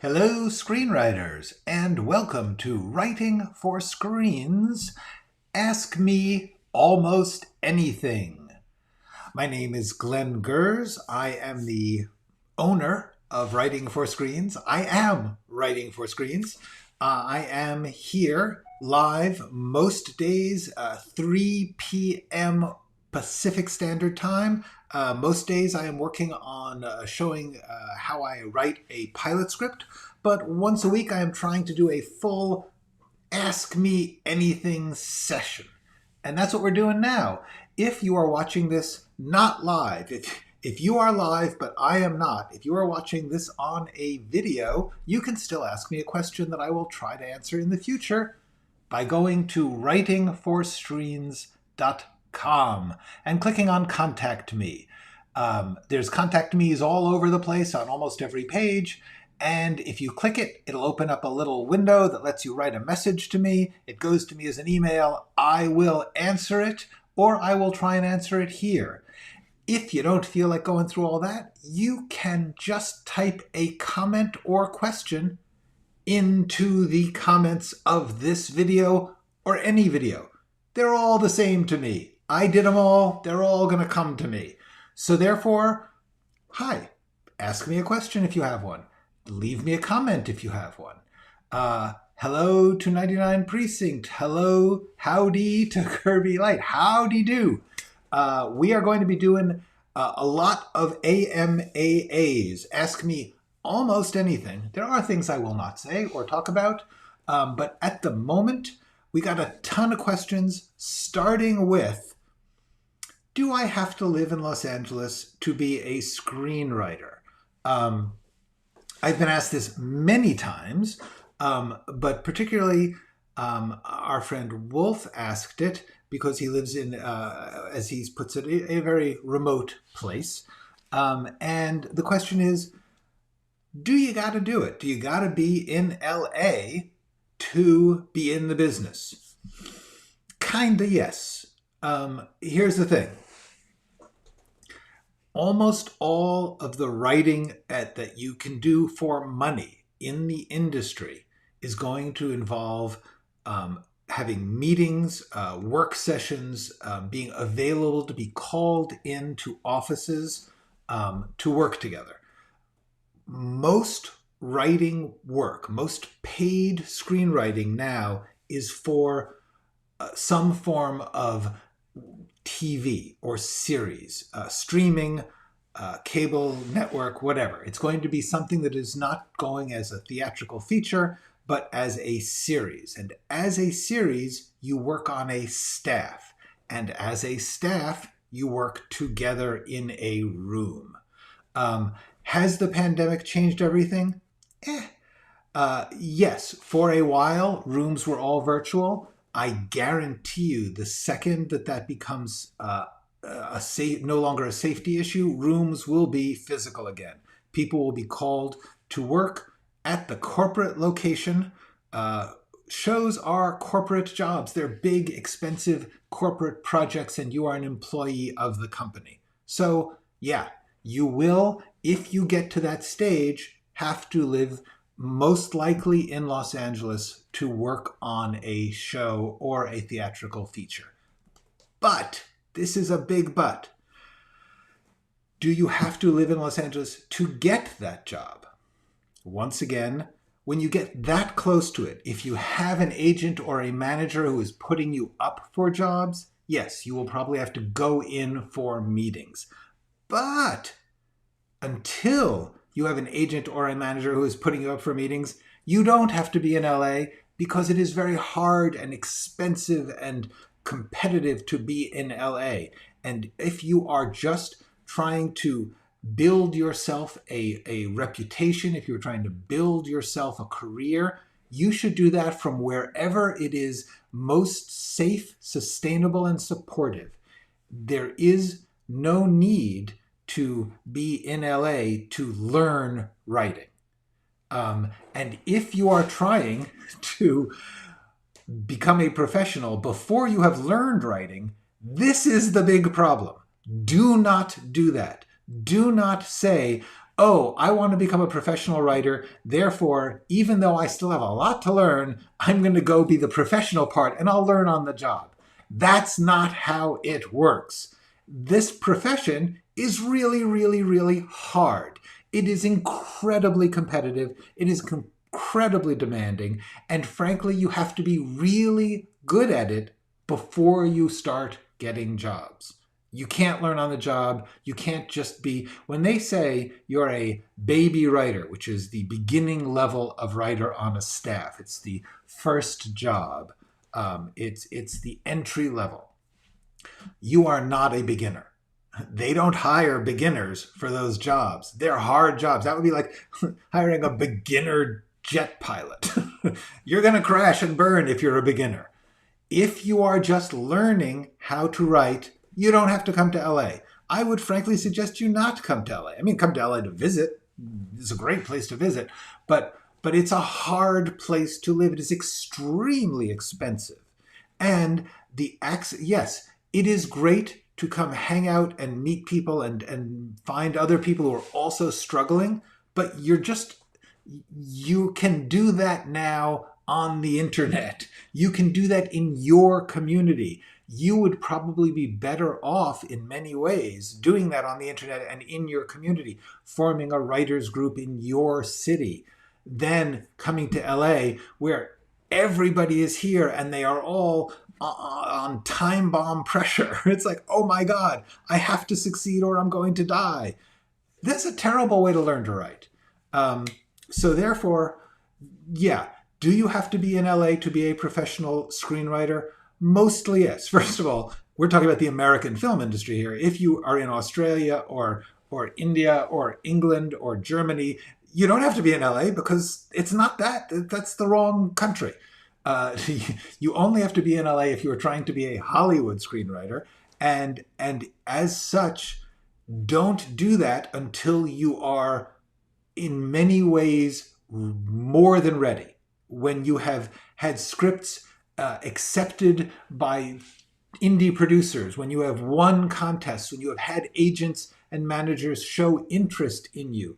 Hello, screenwriters, and welcome to Writing for Screens. Ask me almost anything. My name is Glenn Gers. I am the owner of Writing for Screens. I am Writing for Screens. I am here live most days, 3 p.m. Pacific Standard Time. Most days I am working on showing how I write a pilot script, but once a week I am trying to do a full Ask Me Anything session. And that's what we're doing now. If you are watching this not live, if you are live but I am not, if you are watching this on a video, you can still ask me a question that I will try to answer in the future by going to writingforstreens.com and clicking on Contact Me. There's Contact Me's all over the place on almost every page. And if you click it, it'll open up a little window that lets you write a message to me. It goes to me as an email. I will answer it, or I will try and answer it here. If you don't feel like going through all that, you can just type a comment or question into the comments of this video or any video. They're all the same to me. I did them all. They're all going to come to me. So therefore, hi, ask me a question if you have one. Leave me a comment if you have one. Hello to 99 Precinct. Hello, howdy to Kirby Light. Howdy do. We are going to be doing a lot of AMAAs. Ask me almost anything. There are things I will not say or talk about, but at the moment, we got a ton of questions, starting with, do I have to live in Los Angeles to be a screenwriter? I've been asked this many times, but particularly our friend Wolf asked it because he lives in, as he puts it, a very remote place. And the question is, do you got to do it? Do you got to be in LA to be in the business? Kinda yes. Here's the thing. Almost all of the writing that you can do for money in the industry is going to involve having meetings, work sessions, being available to be called into offices to work together. Most writing work, most paid screenwriting now is for some form of TV or series, streaming, cable network, whatever. It's going to be something that is not going as a theatrical feature, but as a series. And as a series, you work on a staff. And as a staff, you work together in a room. Has the pandemic changed everything? Yes, for a while, rooms were all virtual. I guarantee you the second that becomes no longer a safety issue, rooms will be physical again. People will be called to work at the corporate location. Shows are corporate jobs. They're big, expensive corporate projects, and you are an employee of the company. So yeah, you will, if you get to that stage, have to live most likely in Los Angeles to work on a show or a theatrical feature. But, this is a big but, do you have to live in Los Angeles to get that job? Once again, when you get that close to it, if you have an agent or a manager who is putting you up for jobs, yes, you will probably have to go in for meetings. But until you have an agent or a manager who is putting you up for meetings, you don't have to be in LA because it is very hard and expensive and competitive to be in LA. And if you are just trying to build yourself a reputation, if you're trying to build yourself a career, you should do that from wherever it is most safe, sustainable, and supportive. There is no need to be in LA to learn writing. And if you are trying to become a professional before you have learned writing, this is the big problem. Do not do that. Do not say, oh, I want to become a professional writer. Therefore, even though I still have a lot to learn, I'm going to go be the professional part and I'll learn on the job. That's not how it works. This profession is really, really, really hard. It is incredibly competitive. It is incredibly demanding. And frankly, you have to be really good at it before you start getting jobs. You can't learn on the job. You can't just be, when they say you're a baby writer, which is the beginning level of writer on a staff, it's the first job, it's the entry level. You are not a beginner. They don't hire beginners for those jobs. They're hard jobs. That would be like hiring a beginner jet pilot. You're going to crash and burn if you're a beginner. If you are just learning how to write, you don't have to come to LA. I would frankly suggest you not come to LA. I mean, come to LA to visit. It's a great place to visit, but it's a hard place to live. It is extremely expensive. And yes, it is great to come hang out and meet people and find other people who are also struggling, but you can do that now on the internet. You can do that in your community. You would probably be better off in many ways doing that on the internet and in your community, forming a writers group in your city, than coming to LA where everybody is here and they are all on time bomb pressure. It's like, oh my God, I have to succeed or I'm going to die. That's a terrible way to learn to write. So therefore, yeah, do you have to be in LA to be a professional screenwriter? Mostly yes. First of all, we're talking about the American film industry here. If you are in Australia or India or England or Germany, you don't have to be in LA because it's not that. That's the wrong country. You only have to be in LA if you are trying to be a Hollywood screenwriter. And as such, don't do that until you are in many ways more than ready. When you have had scripts accepted by indie producers, when you have won contests, when you have had agents and managers show interest in you,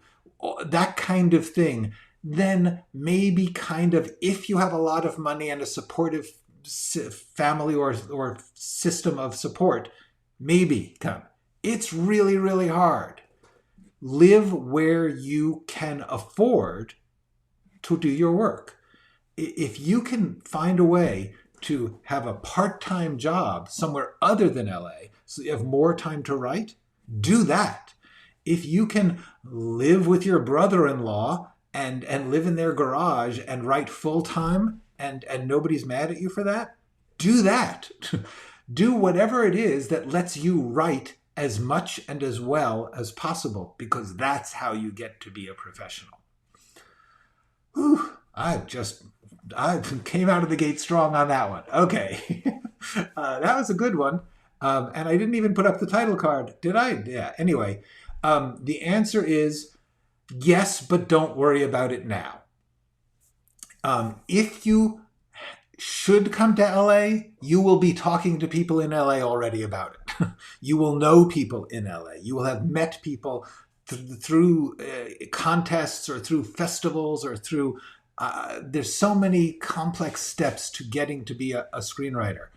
that kind of thing, then maybe kind of, if you have a lot of money and a supportive family or system of support, maybe come. It's really, really hard. Live where you can afford to do your work. If you can find a way to have a part-time job somewhere other than LA, so you have more time to write, do that. If you can live with your brother-in-law and live in their garage and write full-time and nobody's mad at you for that, do that. Do whatever it is that lets you write as much and as well as possible, because that's how you get to be a professional. Whew, I came out of the gate strong on that one. Okay. That was a good one. And I didn't even put up the title card, did I? Yeah. Anyway, the answer is yes, but don't worry about it now. If you should come to LA, you will be talking to people in LA already about it. You will know people in LA. You will have met people through contests or through festivals or through there's so many complex steps to getting to be a screenwriter.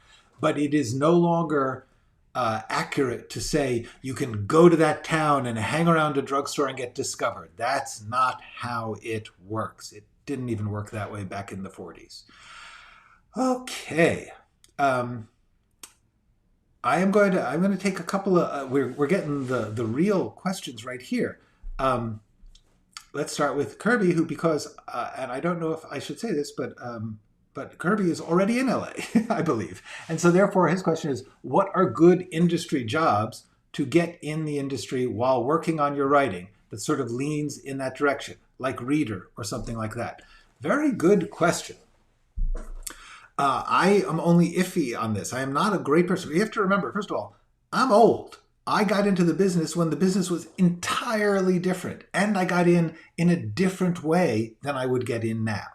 But it is no longer accurate to say you can go to that town and hang around a drugstore and get discovered. That's not how it works. It didn't even work that way back in the 40s. Okay. I'm going to take a couple of we're getting the real questions right here. Let's start with Kirby, who, because and I don't know if I should say this, but Kirby is already in LA, I believe, and so therefore his question is, what are good industry jobs to get in the industry while working on your writing that sort of leans in that direction, like reader or something like that? Very good question. I am only iffy on this. I am not a great person. You have to remember, first of all, I'm old. I got into the business when the business was entirely different, and I got in a different way than I would get in now.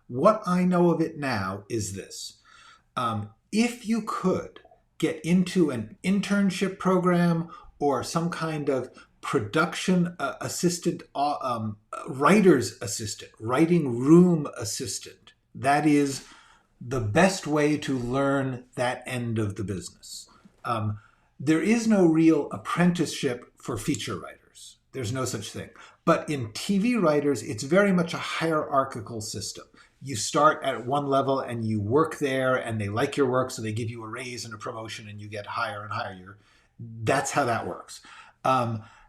What I know of it now is this. If you could get into an internship program or some kind of production assistant, writer's assistant, writing room assistant. That is the best way to learn that end of the business. There is no real apprenticeship for feature writers. There's no such thing. But in TV writers, it's very much a hierarchical system. You start at one level and you work there and they like your work, so they give you a raise and a promotion and you get higher and higher. That's how that works.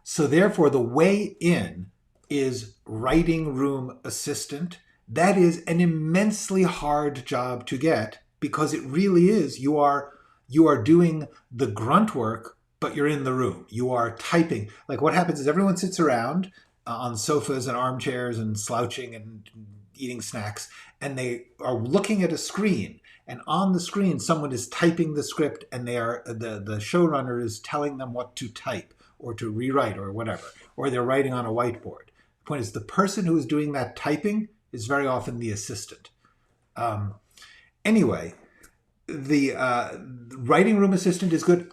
So therefore, the way in is writing room assistant. That is an immensely hard job to get because it really is. You are doing the grunt work, but you're in the room. You are typing. Like what happens is everyone sits around on sofas and armchairs and slouching and eating snacks, and they are looking at a screen. And on the screen, someone is typing the script, and the showrunner is telling them what to type or to rewrite or whatever, or they're writing on a whiteboard. The point is, the person who is doing that typing is very often the assistant. Anyway, the writing room assistant is good.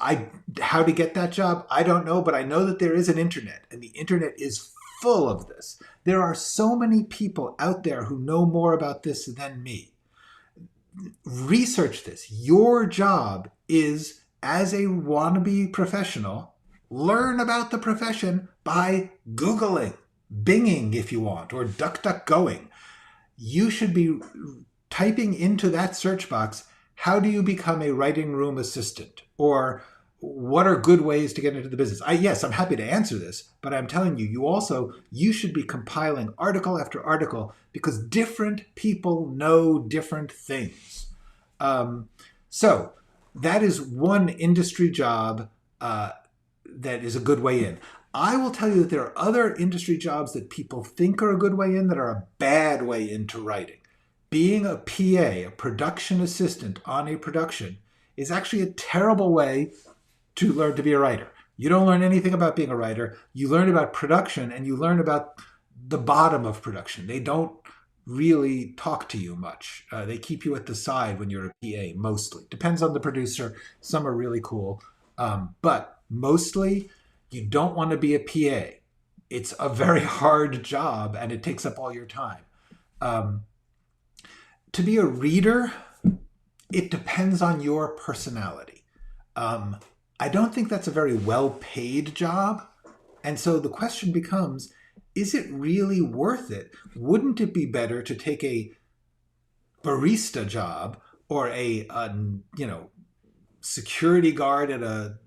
How to get that job, I don't know, but I know that there is an internet, and the internet is full of this. There are so many people out there who know more about this than me. Research this. Your job is, as a wannabe professional, learn about the profession by Googling, Binging if you want, or DuckDuckGoing. You should be typing into that search box, how do you become a writing room assistant? Or what are good ways to get into the business? Yes, I'm happy to answer this, but I'm telling you, you should be compiling article after article because different people know different things. So that is one industry job that is a good way in. I will tell you that there are other industry jobs that people think are a good way in that are a bad way into writing. Being a PA, a production assistant on a production, is actually a terrible way to learn to be a writer. You don't learn anything about being a writer. You learn about production and you learn about the bottom of production. They don't really talk to you much. They keep you at the side when you're a PA, mostly. Depends on the producer. Some are really cool. But mostly, you don't want to be a PA. It's a very hard job and it takes up all your time. To be a reader, it depends on your personality. I don't think that's a very well-paid job. And so the question becomes, is it really worth it? Wouldn't it be better to take a barista job or a security guard at a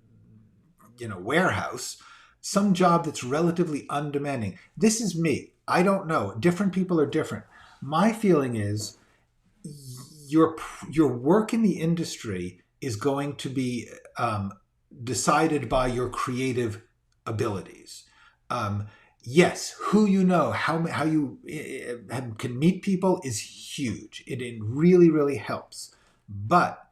warehouse, some job that's relatively undemanding? This is me. I don't know. Different people are different. My feeling is your work in the industry is going to be decided by your creative abilities. Yes, who you know, how you can meet people is huge. It really, really helps. But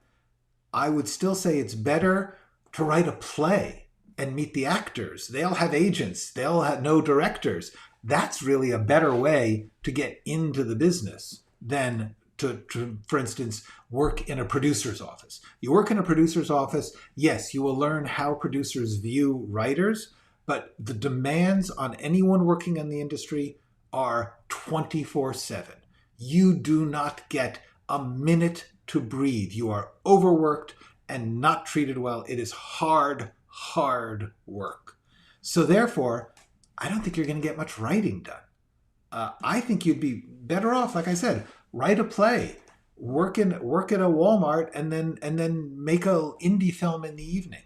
I would still say it's better to write a play and meet the actors. They'll have agents. They'll know directors. That's really a better way to get into the business than to, for instance, work in a producer's office. You work in a producer's office, yes, you will learn how producers view writers, but the demands on anyone working in the industry are 24/7. You do not get a minute to breathe. You are overworked and not treated well. It is hard, hard work. So therefore, I don't think you're going to get much writing done. I think you'd be better off, like I said, write a play, work at a Walmart, and then make an indie film in the evening.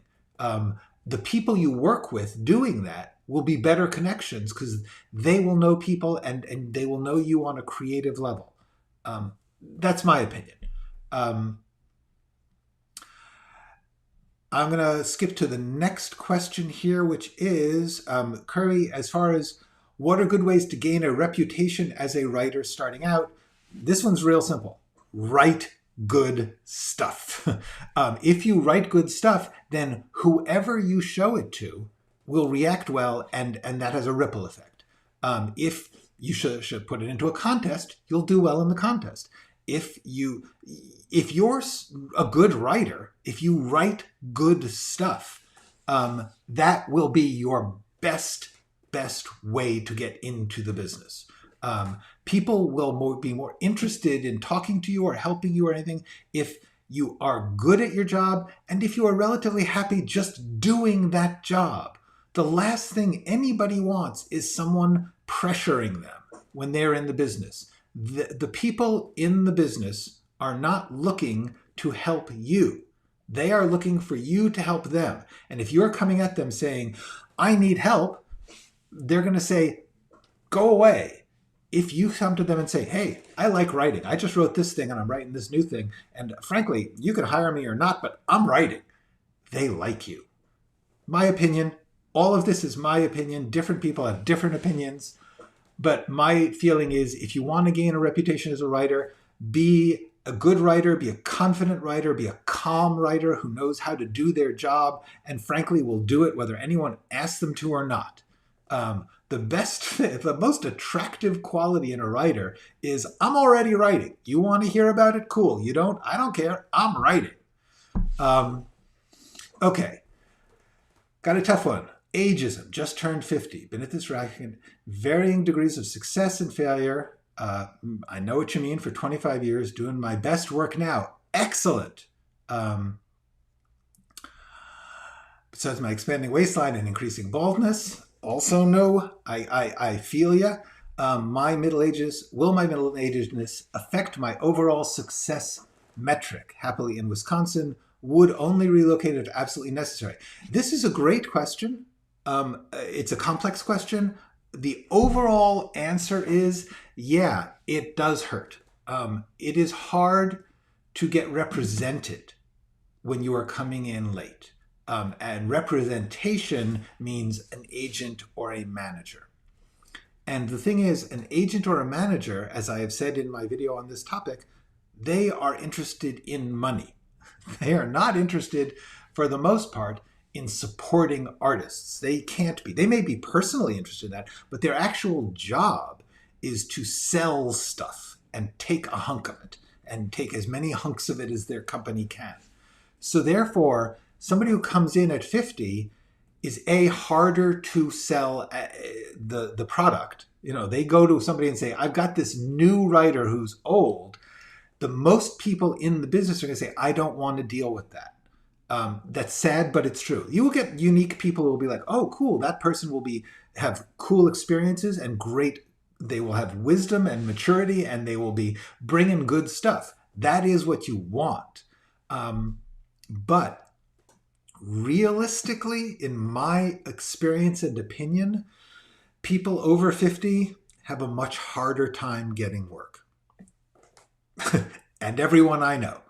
The people you work with doing that will be better connections because they will know people and they will know you on a creative level. That's my opinion. I'm going to skip to the next question here, which is, Curry, as far as what are good ways to gain a reputation as a writer starting out? This one's real simple. Write good stuff. If you write good stuff, then whoever you show it to will react well, and that has a ripple effect. If you should put it into a contest, you'll do well in the contest. If you're a good writer, if you write good stuff, that will be your best way to get into the business. People will be more interested in talking to you or helping you or anything if you are good at your job and if you are relatively happy just doing that job. The last thing anybody wants is someone pressuring them when they're in the business. The people in the business are not looking to help you. They are looking for you to help them. And if you're coming at them saying, I need help, they're going to say, go away. If you come to them and say, hey, I like writing. I just wrote this thing and I'm writing this new thing. And frankly, you can hire me or not, but I'm writing. They like you. My opinion, all of this is my opinion. Different people have different opinions. But my feeling is if you want to gain a reputation as a writer, be a good writer, be a confident writer, be a calm writer who knows how to do their job and frankly will do it whether anyone asks them to or not. The most attractive quality in a writer is I'm already writing. You want to hear about it? Cool. You don't? I don't care. I'm writing. Okay. Got a tough one. Ageism. Just turned 50. Been at this racket. Varying degrees of success and failure. I know what you mean. For 25 years. Doing my best work now. Excellent. Besides my expanding waistline and increasing baldness. Also no, I feel ya. Will my middle-agedness affect my overall success metric? Happily in Wisconsin, would only relocate if absolutely necessary. This is a great question. It's a complex question. The overall answer is, yeah, it does hurt. It is hard to get represented when you are coming in late. And representation means an agent or a manager. And the thing is, an agent or a manager, as I have said in my video on this topic, they are interested in money. They are not interested, for the most part, in supporting artists. They can't be. They may be personally interested in that, but their actual job is to sell stuff and take a hunk of it and take as many hunks of it as their company can. So therefore, somebody who comes in at 50 is harder to sell the product. You know, they go to somebody and say, I've got this new writer who's old. The most people in the business are going to say, I don't want to deal with that. That's sad, but it's true. You will get unique people who will be like, oh, cool. That person will have cool experiences and great. They will have wisdom and maturity and they will be bringing good stuff. That is what you want. But realistically, in my experience and opinion, people over 50 have a much harder time getting work. And everyone I know.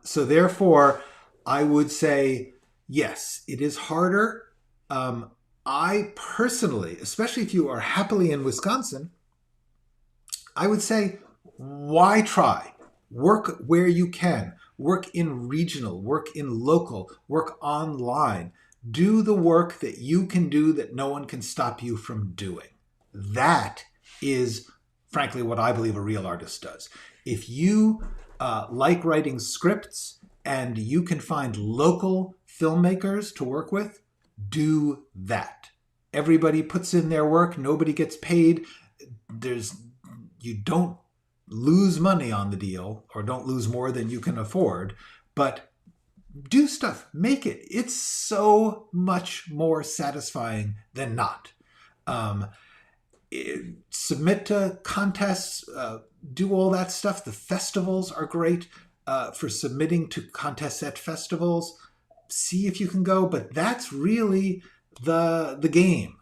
So therefore, I would say, yes, it is harder. I personally, especially if you are happily in Wisconsin, I would say, why try? Work where you can. Work in regional, work in local, work online. Do the work that you can do that no one can stop you from doing. That is, frankly, what I believe a real artist does. If you like writing scripts and you can find local filmmakers to work with, do that. Everybody puts in their work. Nobody gets paid. You don't lose money on the deal, or don't lose more than you can afford, but do stuff, make it. It's so much more satisfying than not. Submit to contests, do all that stuff. The festivals are great for submitting to contests at festivals. See if you can go, but that's really the game.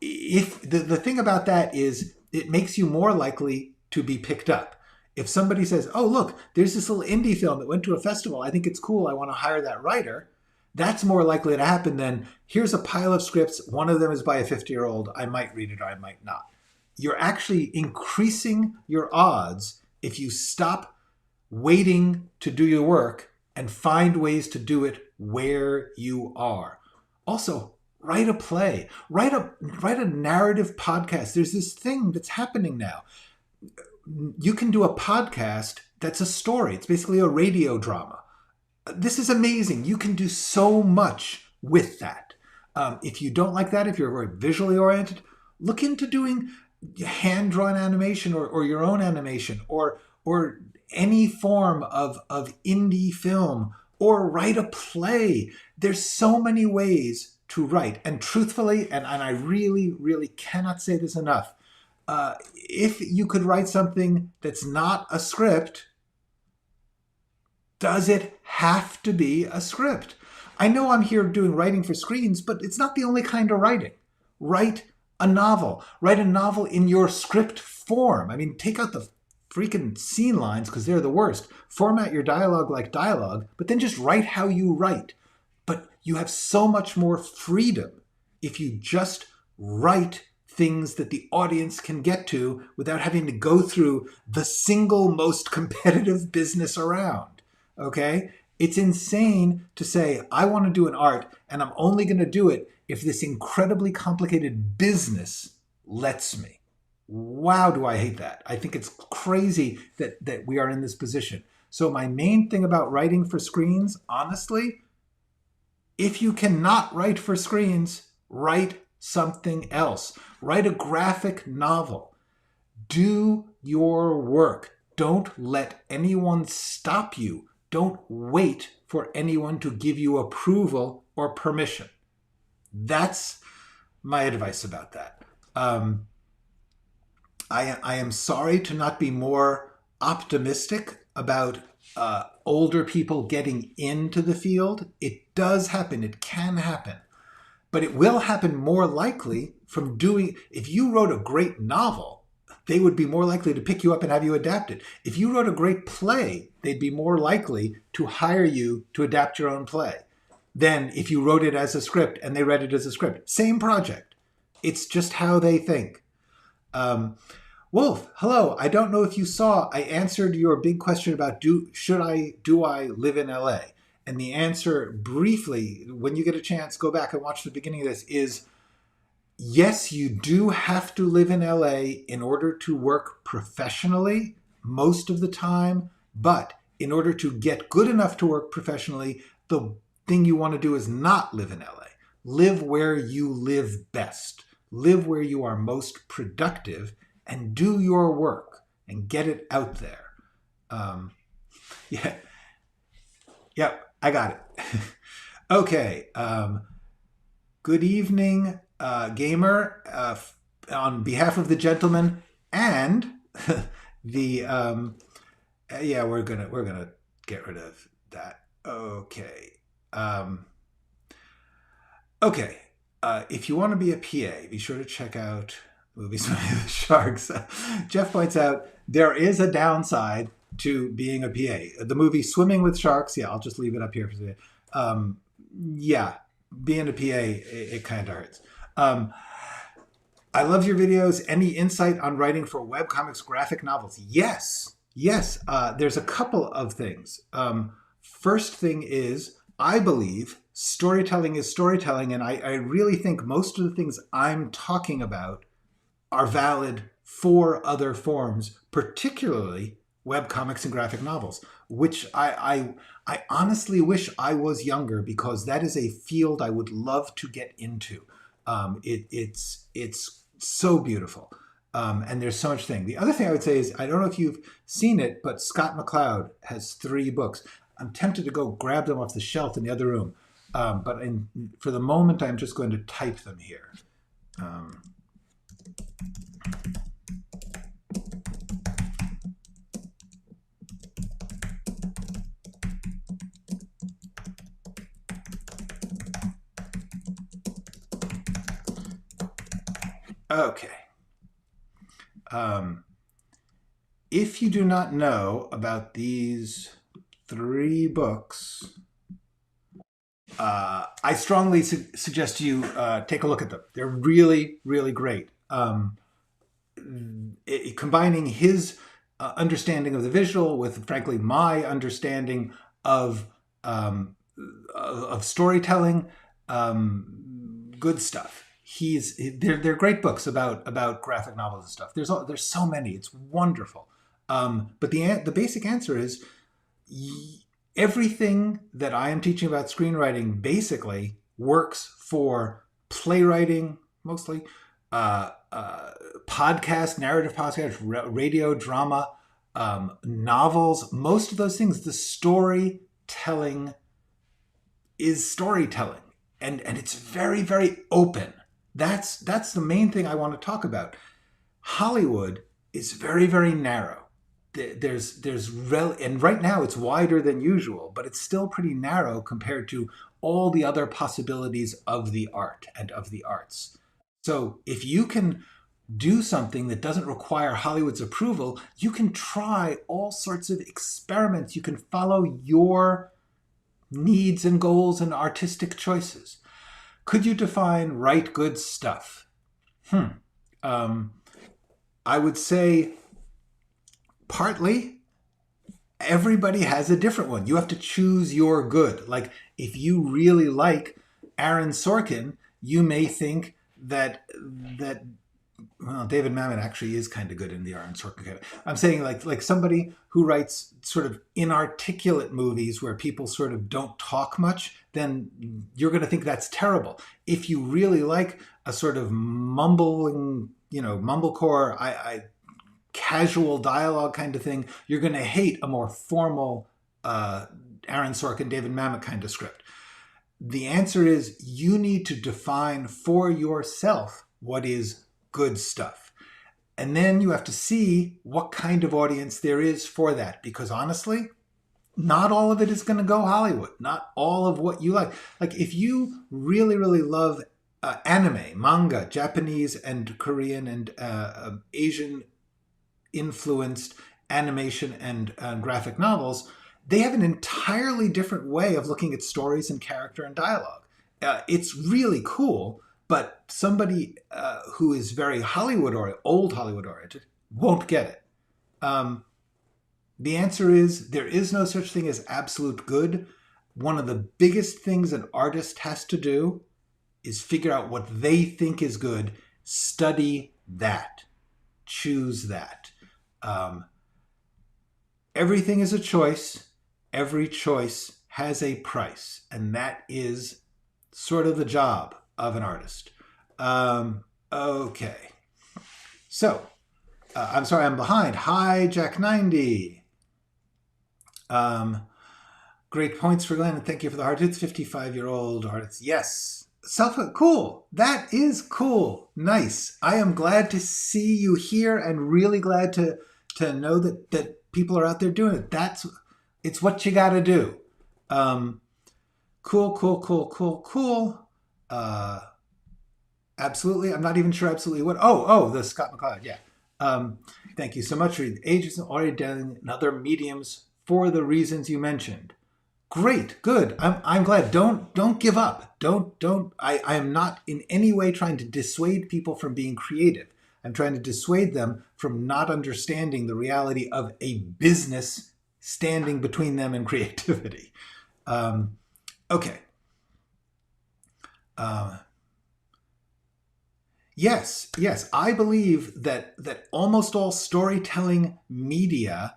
If the thing about that is it makes you more likely to be picked up. If somebody says, oh, look, there's this little indie film that went to a festival. I think it's cool. I want to hire that writer. That's more likely to happen than here's a pile of scripts. One of them is by a 50-year-old. I might read it or I might not. You're actually increasing your odds if you stop waiting to do your work and find ways to do it where you are. Also, write a play. Write a narrative podcast. There's this thing that's happening now. You can do a podcast that's a story. It's basically a radio drama. This is amazing. You can do so much with that. If you don't like that, if you're very visually oriented, look into doing hand-drawn animation or your own animation or any form of indie film, or write a play. There's so many ways to write. And truthfully, and I really, really cannot say this enough, if you could write something that's not a script, does it have to be a script? I know I'm here doing writing for screens, but it's not the only kind of writing. Write a novel. Write a novel in your script form. I mean, take out the freaking scene lines because they're the worst. Format your dialogue like dialogue, but then just write how you write. But you have so much more freedom if you just write things that the audience can get to without having to go through the single most competitive business around. Okay? It's insane to say, I want to do an art and I'm only going to do it if this incredibly complicated business lets me. Wow, do I hate that. I think it's crazy that we are in this position. So my main thing about writing for screens, honestly, if you cannot write for screens, write something else. Write a graphic novel. Do your work. Don't let anyone stop you. Don't wait for anyone to give you approval or permission. That's my advice about that. I am sorry to not be more optimistic about older people getting into the field. It does happen. It can happen. But it will happen more likely from doing, if you wrote a great novel, they would be more likely to pick you up and have you adapt it. If you wrote a great play, they'd be more likely to hire you to adapt your own play than if you wrote it as a script and they read it as a script. Same project. It's just how they think. Wolf, hello. I don't know if you saw, I answered your big question about do I live in LA? And the answer briefly, when you get a chance, go back and watch the beginning of this, is yes, you do have to live in LA in order to work professionally most of the time. But in order to get good enough to work professionally, the thing you want to do is not live in LA. Live where you live best. Live where you are most productive and do your work and get it out there. Yep, I got it. Okay. Good evening, gamer. On behalf of the gentleman and the yeah, we're gonna get rid of that. Okay. Okay. If you want to be a PA, be sure to check out Movies with Sharks. Jeff points out there is a downside to being a PA. The movie Swimming with Sharks, yeah, I'll just leave it up here for today. Yeah, being a PA, it kind of hurts. I love your videos. Any insight on writing for webcomics, graphic novels? Yes. There's a couple of things. First thing is, I believe storytelling is storytelling, and I really think most of the things I'm talking about are valid for other forms, particularly webcomics and graphic novels, which I honestly wish I was younger, because that is a field I would love to get into. It's so beautiful. And there's so much thing. The other thing I would say is, I don't know if you've seen it, but Scott McCloud has 3 books. I'm tempted to go grab them off the shelf in the other room. But for the moment, I'm just going to type them here. Okay. If you do not know about these 3 books, I strongly suggest you take a look at them. They're really, really great. Combining his understanding of the visual with, frankly, my understanding of storytelling, good stuff. They're great books about graphic novels and stuff. There's so many. It's wonderful. But the basic answer is everything that I am teaching about screenwriting basically works for playwriting, mostly, podcast, narrative podcast, radio, drama, novels, most of those things, the storytelling is storytelling. And it's very, very open. That's the main thing I want to talk about. Hollywood is very, very narrow. And right now it's wider than usual, but it's still pretty narrow compared to all the other possibilities of the art and of the arts. So if you can do something that doesn't require Hollywood's approval, you can try all sorts of experiments. You can follow your needs and goals and artistic choices. Could you define write good stuff? I would say partly everybody has a different one. You have to choose your good. Like if you really like Aaron Sorkin, you may think that well, David Mamet actually is kind of good in the Aaron Sorkin category. I'm saying like somebody who writes sort of inarticulate movies where people sort of don't talk much, then you're going to think that's terrible. If you really like a sort of mumbling, mumblecore, casual dialogue kind of thing, you're going to hate a more formal Aaron Sorkin, David Mamet kind of script. The answer is you need to define for yourself what is good stuff. And then you have to see what kind of audience there is for that. Because honestly, not all of it is going to go Hollywood. Not all of what you like. Like if you really, really love anime, manga, Japanese and Korean and Asian influenced animation and graphic novels, they have an entirely different way of looking at stories and character and dialogue. It's really cool, but somebody who is very old Hollywood oriented, won't get it. The answer is there is no such thing as absolute good. One of the biggest things an artist has to do is figure out what they think is good, study that, choose that. Everything is a choice. Every choice has a price, and that is sort of the job of an artist. Okay. So, I'm sorry, I'm behind. Hi, Jack90. Great points for Glenn, and thank you for the heart. It's 55-year-old artist. Yes. Cool. That is cool. Nice. I am glad to see you here and really glad to know that people are out there doing it. It's what you got to do. Cool. Absolutely. I'm not even sure absolutely what. Oh, the Scott McCloud. Yeah. Thank you so much for Ageism already done in other mediums for the reasons you mentioned. Great. Good. I'm glad. Don't give up. I am not in any way trying to dissuade people from being creative. I'm trying to dissuade them from not understanding the reality of a business standing between them and creativity. Okay. Yes. I believe that almost all storytelling media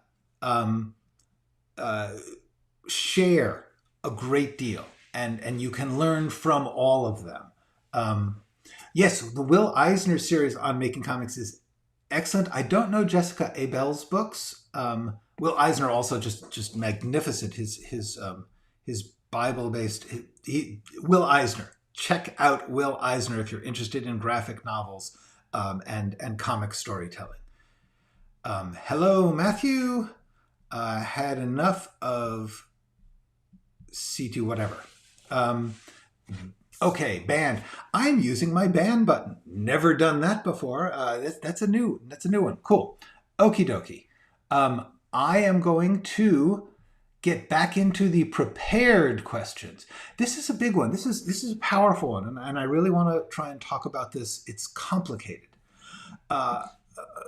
share a great deal, and you can learn from all of them. Yes, the Will Eisner series on making comics is excellent. I don't know Jessica Abel's books. Will Eisner also just magnificent. His Bible-based Will Eisner. Check out Will Eisner if you're interested in graphic novels and comic storytelling. Hello, Matthew. Had enough of C2 whatever. Okay, band. I'm using my band button. Never done that before. That's a new one. Cool. Okie dokie. I am going to get back into the prepared questions. This is a big one. This is a powerful one, and I really want to try and talk about this. It's complicated.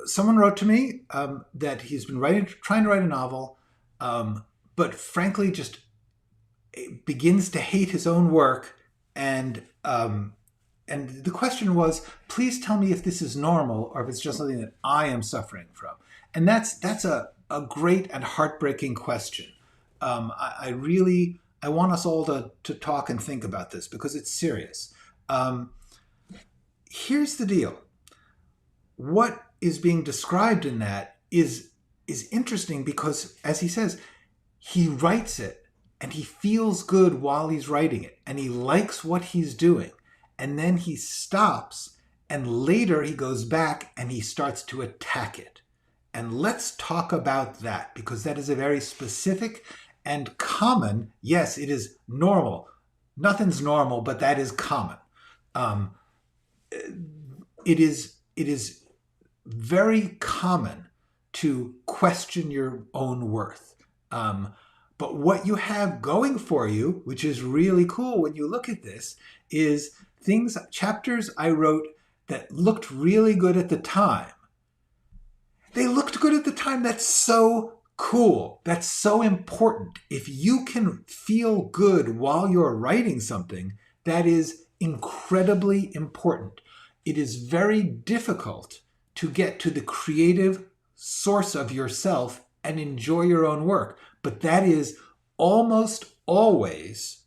Someone wrote to me that he's been trying to write a novel, but frankly just begins to hate his own work. And the question was, please tell me if this is normal or if it's just something that I am suffering from. And that's a great and heartbreaking question. I want us all to talk and think about this because it's serious. here's the deal. What is being described in that is interesting because, as he says, he writes it and he feels good while he's writing it and he likes what he's doing. And then he stops and later he goes back and he starts to attack it. And let's talk about that because that is a very specific and common, yes, it is normal. Nothing's normal, but that is common. It is very common to question your own worth. But what you have going for you, which is really cool when you look at this, is chapters I wrote that looked really good at the time. They looked good at the time. That's so cool. That's so important. If you can feel good while you're writing something, that is incredibly important. It is very difficult to get to the creative source of yourself and enjoy your own work. But that is almost always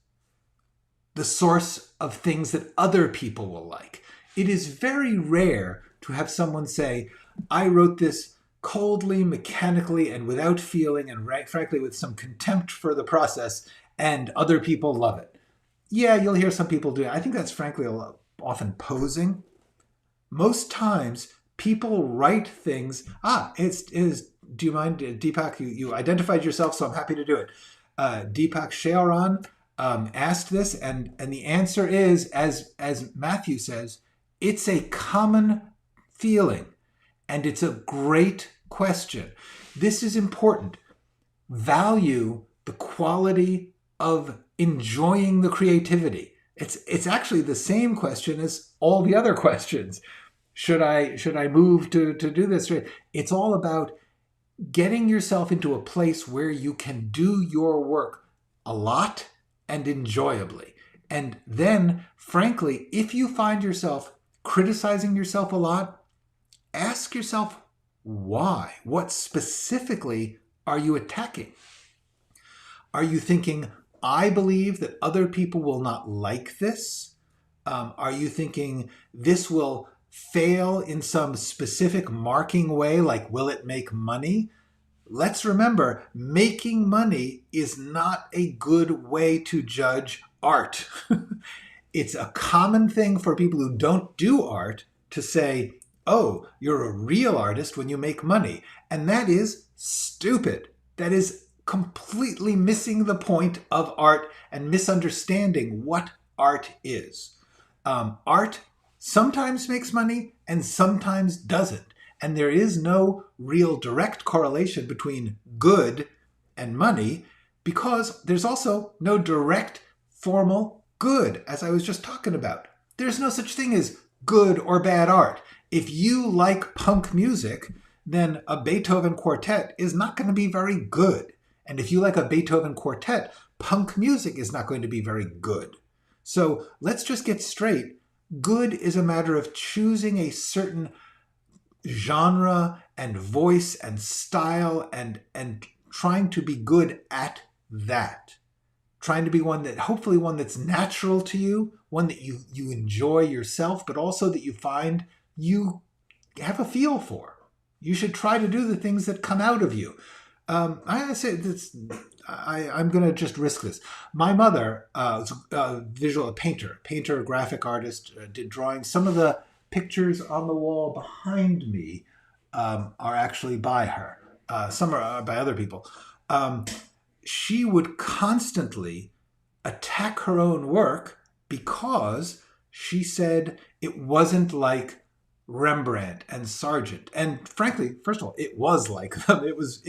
the source of things that other people will like. It is very rare to have someone say, I wrote this coldly, mechanically, and without feeling, and frankly with some contempt for the process, and other people love it. Yeah, you'll hear some people do it. I think that's frankly often posing. Most times, people write things, do you mind, Deepak, you identified yourself, so I'm happy to do it. Deepak Shaoran asked this, and the answer is, as Matthew says, it's a common feeling, and it's a great question. This is important. Value the quality of enjoying the creativity. It's actually the same question as all the other questions. Should I move to do this? It's all about getting yourself into a place where you can do your work a lot and enjoyably. And then, frankly, if you find yourself criticizing yourself a lot, ask yourself why. What specifically are you attacking? Are you thinking, I believe that other people will not like this? Are you thinking this will fail in some specific marking way, like will it make money? Let's remember, making money is not a good way to judge art. It's a common thing for people who don't do art to say, oh, you're a real artist when you make money. And that is stupid. That is completely missing the point of art and misunderstanding what art is. Art sometimes makes money and sometimes doesn't. And there is no real direct correlation between good and money because there's also no direct formal good, as I was just talking about. There's no such thing as good or bad art. If you like punk music, then a Beethoven quartet is not going to be very good. And if you like a Beethoven quartet, punk music is not going to be very good. So let's just get straight. Good is a matter of choosing a certain genre and voice and style and trying to be good at that. Trying to be hopefully one that's natural to you, one that you enjoy yourself, but also that you find you have a feel for. You should try to do the things that come out of you. I say this. I'm going to just risk this. My mother was a painter, graphic artist, did drawings. Some of the pictures on the wall behind me are actually by her. Some are by other people. She would constantly attack her own work because she said it wasn't like Rembrandt and Sargent. And frankly, first of all, it was like them. It was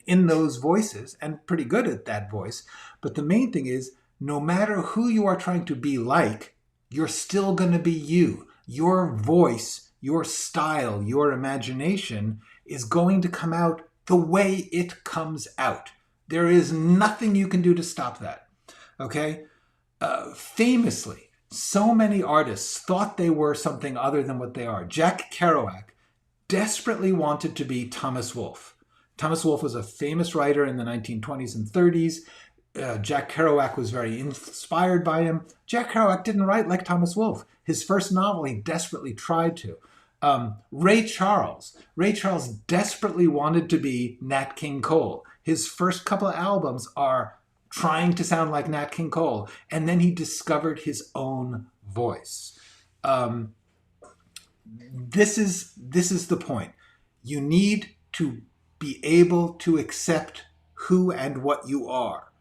in those voices and pretty good at that voice. But the main thing is, no matter who you are trying to be like, you're still going to be you. Your voice, your style, your imagination is going to come out the way it comes out. There is nothing you can do to stop that. Okay? Famously, so many artists thought they were something other than what they are. Jack Kerouac desperately wanted to be Thomas Wolfe. Thomas Wolfe was a famous writer in the 1920s and 30s. Jack Kerouac was very inspired by him. Jack Kerouac didn't write like Thomas Wolfe. His first novel, he desperately tried to. Ray Charles desperately wanted to be Nat King Cole. His first couple of albums are trying to sound like Nat King Cole, and then he discovered his own voice. This is the point. You need to be able to accept who and what you are,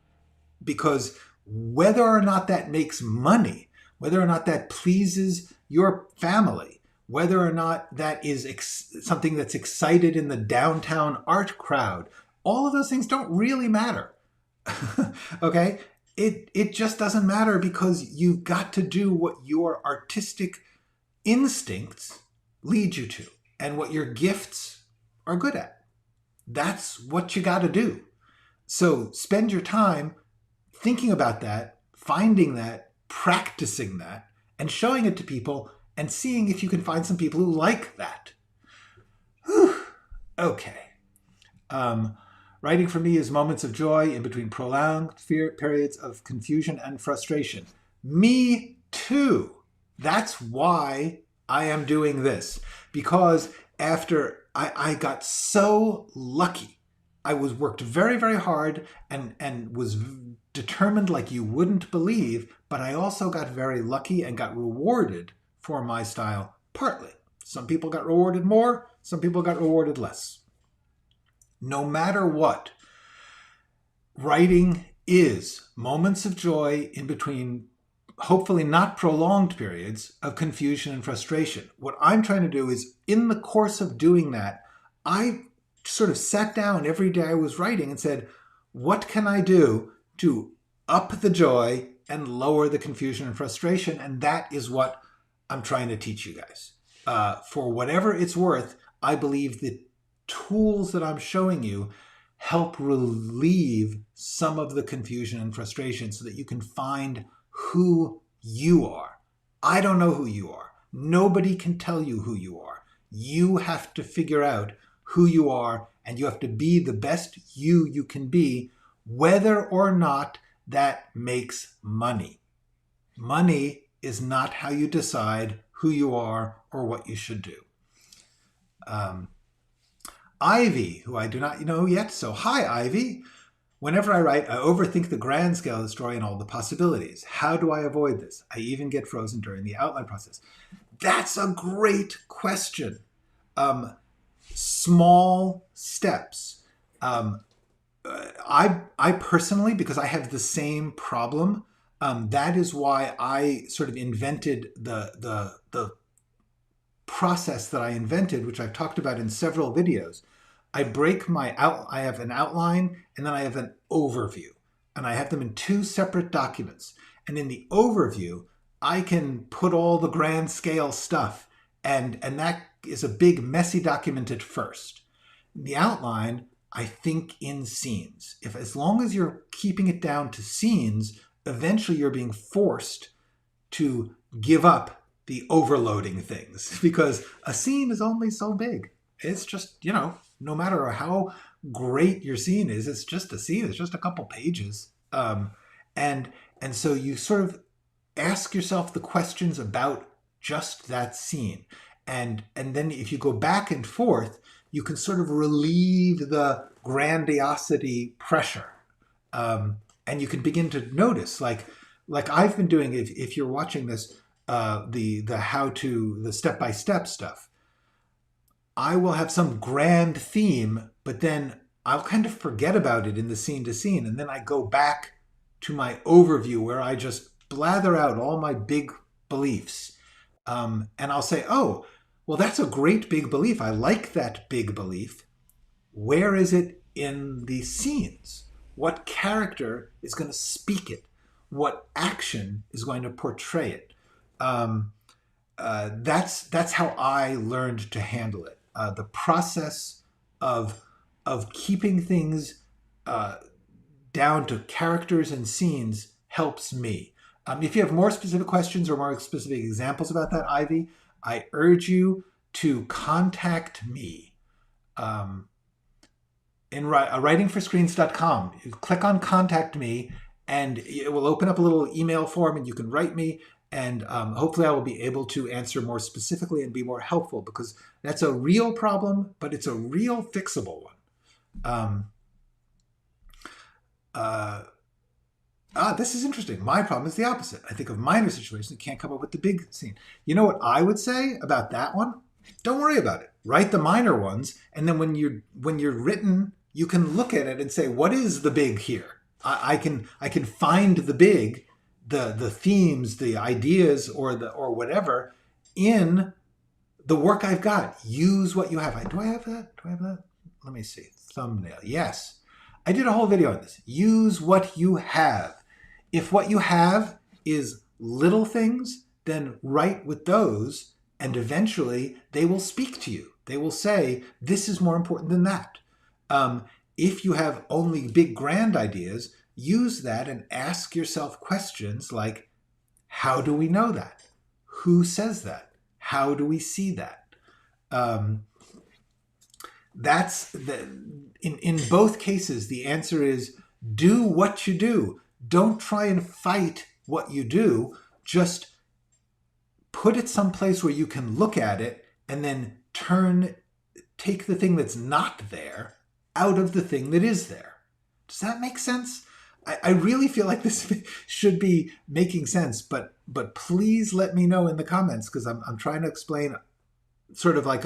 because whether or not that makes money, whether or not that pleases your family, whether or not that is something that's excited in the downtown art crowd, all of those things don't really matter. Okay? It just doesn't matter, because you've got to do what your artistic instincts lead you to and what your gifts are good at. That's what you got to do. So spend your time thinking about that, finding that, practicing that, and showing it to people, and seeing if you can find some people who like that. Whew. Okay. Writing for me is moments of joy in between prolonged periods of confusion and frustration. Me too. That's why I am doing this. Because after I got so lucky, I was worked very, very hard and was determined like you wouldn't believe, but I also got very lucky and got rewarded for my style, partly. Some people got rewarded more, some people got rewarded less. No matter what, writing is moments of joy in between, hopefully not prolonged periods of confusion and frustration. What I'm trying to do is, in the course of doing that, I sort of sat down every day I was writing and said, what can I do to up the joy and lower the confusion and frustration? And that is what I'm trying to teach you guys. For whatever it's worth, I believe the tools that I'm showing you help relieve some of the confusion and frustration so that you can find who you are. I don't know who you are. Nobody can tell you who you are. You have to figure out who you are, and you have to be the best you can be, whether or not that makes money. Money is not how you decide who you are or what you should do. Ivy, who I do not know yet, so hi Ivy. Whenever I write, I overthink the grand scale of the story and all the possibilities. How do I avoid this? I even get frozen during the outline process. That's a great question. Small steps. I personally, because I have the same problem, that is why I sort of invented the process that I invented, which I've talked about in several videos. I have an outline, and then I have an overview, and I have them in two separate documents. And in the overview, I can put all the grand scale stuff, and that is a big messy document at first. In the outline, I think in scenes. As long as you're keeping it down to scenes, eventually you're being forced to give up the overloading things, because a scene is only so big. It's just, no matter how great your scene is, it's just a scene. It's just a couple pages. And so you sort of ask yourself the questions about just that scene. And then if you go back and forth, you can sort of relieve the grandiosity pressure. And you can begin to notice, like I've been doing, if you're watching this, the how-to, the step-by-step stuff, I will have some grand theme, but then I'll kind of forget about it in the scene to scene. And then I go back to my overview where I just blather out all my big beliefs. And I'll say, oh, well, that's a great big belief. I like that big belief. Where is it in the scenes? What character is going to speak it? What action is going to portray it? That's how I learned to handle it. The process of keeping things down to characters and scenes helps me. If you have more specific questions or more specific examples about that, Ivy, I urge you to contact me. In writingforscreens.com, you click on Contact Me, and it will open up a little email form and you can write me, and hopefully I will be able to answer more specifically and be more helpful, because that's a real problem, but it's a real fixable one. This is interesting. My problem is the opposite. I think of minor situations and can't come up with the big scene. You know what I would say about that one? Don't worry about it. Write the minor ones, and then when you're written, you can look at it and say, what is the big here? I can find the big, the themes, the ideas, or whatever in the work I've got. Use what you have. Do I have that? Let me see. Thumbnail. Yes. I did a whole video on this. Use what you have. If what you have is little things, then write with those, and eventually they will speak to you. They will say, this is more important than that. If you have only big, grand ideas, use that and ask yourself questions like, how do we know that? Who says that? How do we see that? In both cases, the answer is do what you do. Don't try and fight what you do. Just put it someplace where you can look at it and then take the thing that's not there out of the thing that is there. Does that make sense? I really feel like this should be making sense, but please let me know in the comments, because I'm trying to explain sort of like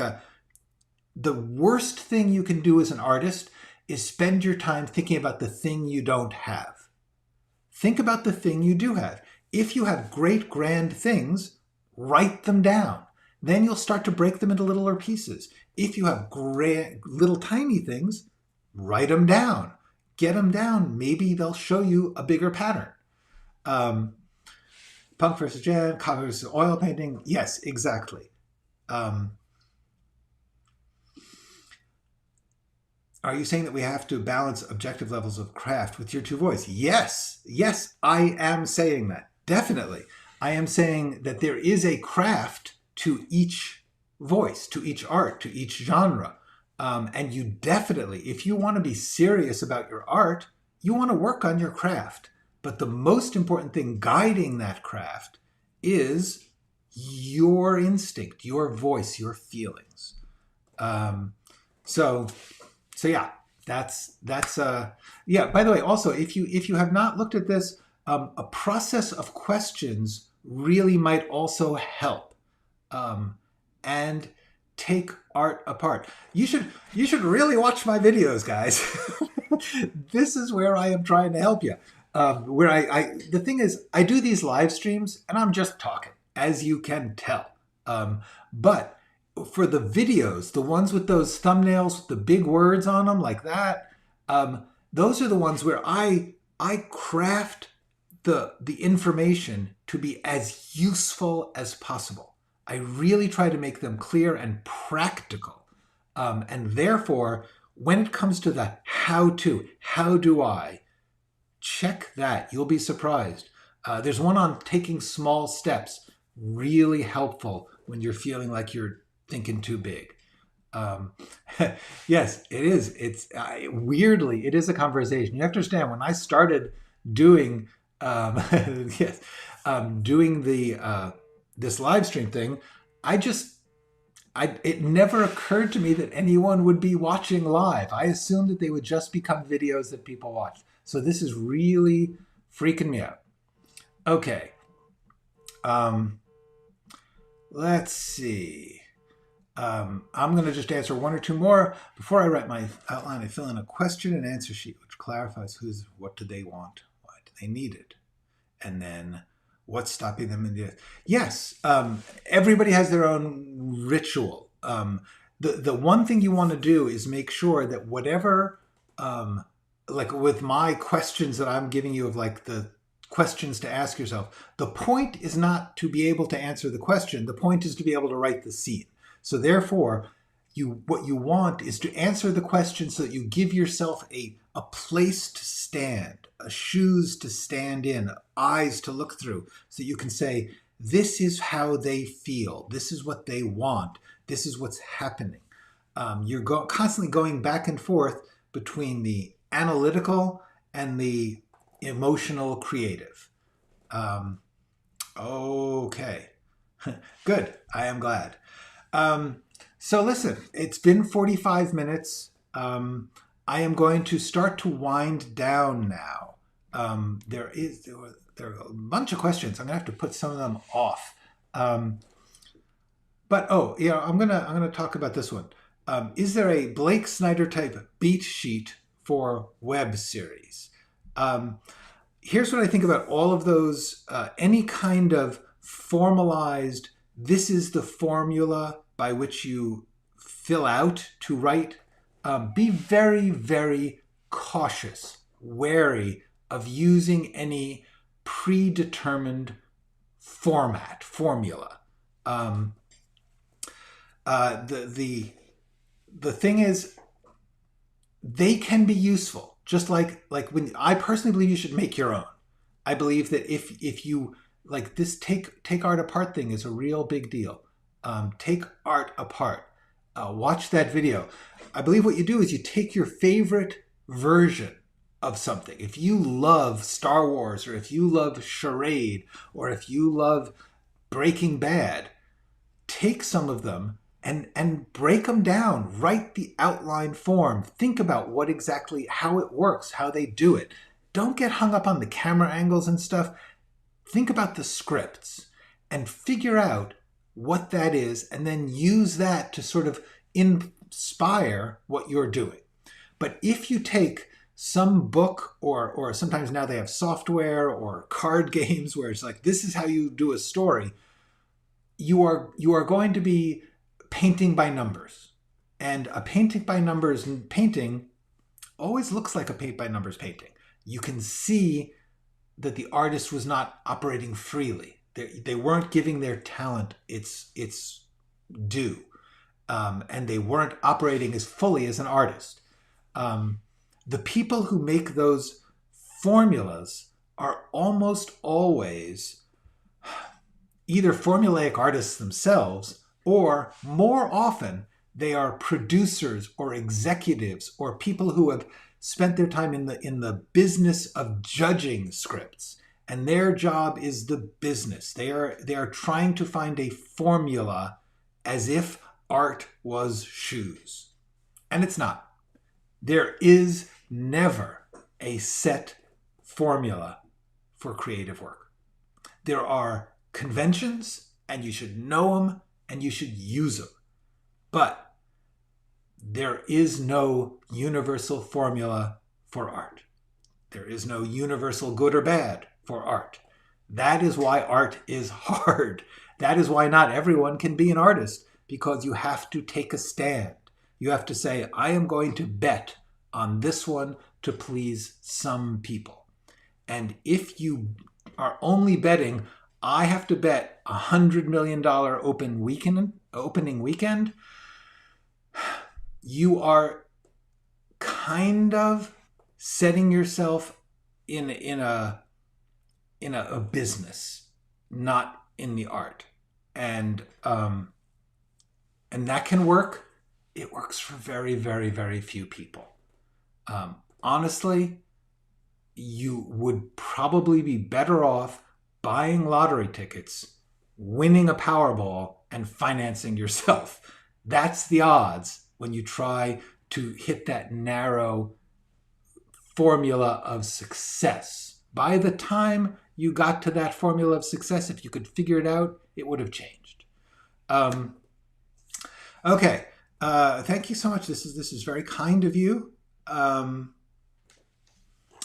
the worst thing you can do as an artist is spend your time thinking about the thing you don't have. Think about the thing you do have. If you have great, grand things, write them down. Then you'll start to break them into littler pieces. If you have great, little tiny things, write them down. Get them down. Maybe they'll show you a bigger pattern. Punk versus Jan, comic versus oil painting. Yes, exactly. Are you saying that we have to balance objective levels of craft with your two voice? Yes, I am saying that. Definitely. I am saying that there is a craft to each voice, to each art, to each genre. And you definitely, if you want to be serious about your art, you want to work on your craft. But the most important thing guiding that craft is your instinct, your voice, your feelings. So yeah, that's yeah. By the way, also, if you have not looked at this, a process of questions really might also help, and take art apart. You should really watch my videos, guys. This is where I am trying to help you. The thing is, I do these live streams and I'm just talking, as you can tell. But for the videos, the ones with those thumbnails with the big words on them like that, those are the ones where I craft the information to be as useful as possible. I really try to make them clear and practical. And therefore, when it comes to the how do I, check that. You'll be surprised. There's one on taking small steps, really helpful when you're feeling like you're thinking too big. Yes, it is. It's weirdly, it is a conversation. You have to understand, when I started doing doing this live stream thing, it never occurred to me that anyone would be watching live. I assumed that they would just become videos that people watch. So this is really freaking me out. Okay. Let's see. I'm going to just answer one or two more. Before I write my outline, I fill in a question and answer sheet, which clarifies what do they want? Why do they need it? And then what's stopping them in the... Yes, everybody has their own ritual. The one thing you want to do is make sure that whatever, like with my questions that I'm giving you of like the questions to ask yourself, the point is not to be able to answer the question. The point is to be able to write the scene. So therefore, what you want is to answer the question so that you give yourself a place to stand, shoes to stand in, eyes to look through, so that you can say, this is how they feel, this is what they want, this is what's happening. You're constantly going back and forth between the analytical and the emotional creative. Okay. Good. I am glad. So listen, it's been 45 minutes. I am going to start to wind down now. There are a bunch of questions. I'm gonna have to put some of them off. But I'm gonna talk about this one. Is there a Blake Snyder type beat sheet for web series? Here's what I think about all of those. Any kind of formalized, this is the formula by which you fill out to write. Be very, very cautious, wary of using any predetermined formula. The thing is, they can be useful. Just like when I personally believe you should make your own. I believe that if you like this take art apart thing is a real big deal. Take art apart. Watch that video. I believe what you do is you take your favorite version of something. If you love Star Wars, or if you love Charade, or if you love Breaking Bad, take some of them and break them down. Write the outline form. Think about how it works, how they do it. Don't get hung up on the camera angles and stuff. Think about the scripts and figure out what that is, and then use that to sort of inspire what you're doing. But if you take some book, or sometimes now they have software or card games where it's like, this is how you do a story, you are going to be painting by numbers. And a painting by numbers painting always looks like a paint by numbers painting. You can see that the artist was not operating freely. They weren't giving their talent its due. And they weren't operating as fully as an artist. The people who make those formulas are almost always either formulaic artists themselves, or more often they are producers or executives or people who have spent their time in the business of judging scripts, and their job is the business. They are trying to find a formula as if art was shoes, and it's not. There is never a set formula for creative work. There are conventions, and you should know them and you should use them. But there is no universal formula for art. There is no universal good or bad for art. That is why art is hard. That is why not everyone can be an artist, because you have to take a stand. You have to say, I am going to bet on this one to please some people. And if you are only betting, I have to bet $100 million opening weekend, you are kind of setting yourself in a business, not in the art. And that can work. It works for very, very, very few people. Honestly, you would probably be better off buying lottery tickets, winning a Powerball, and financing yourself. That's the odds when you try to hit that narrow formula of success. By the time you got to that formula of success, if you could figure it out, it would have changed. Okay. Thank you so much. This is very kind of you. I'm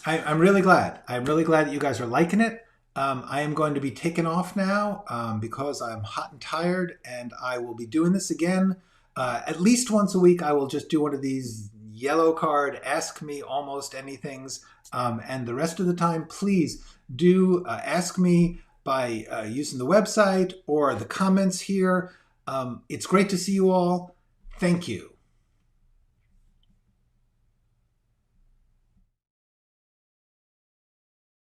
really glad. I'm really glad that you guys are liking it. I am going to be taken off now because I'm hot and tired, and I will be doing this again at least once a week. I will just do one of these yellow card, ask me almost anythings. And the rest of the time, please do ask me by using the website or the comments here. It's great to see you all. Thank you.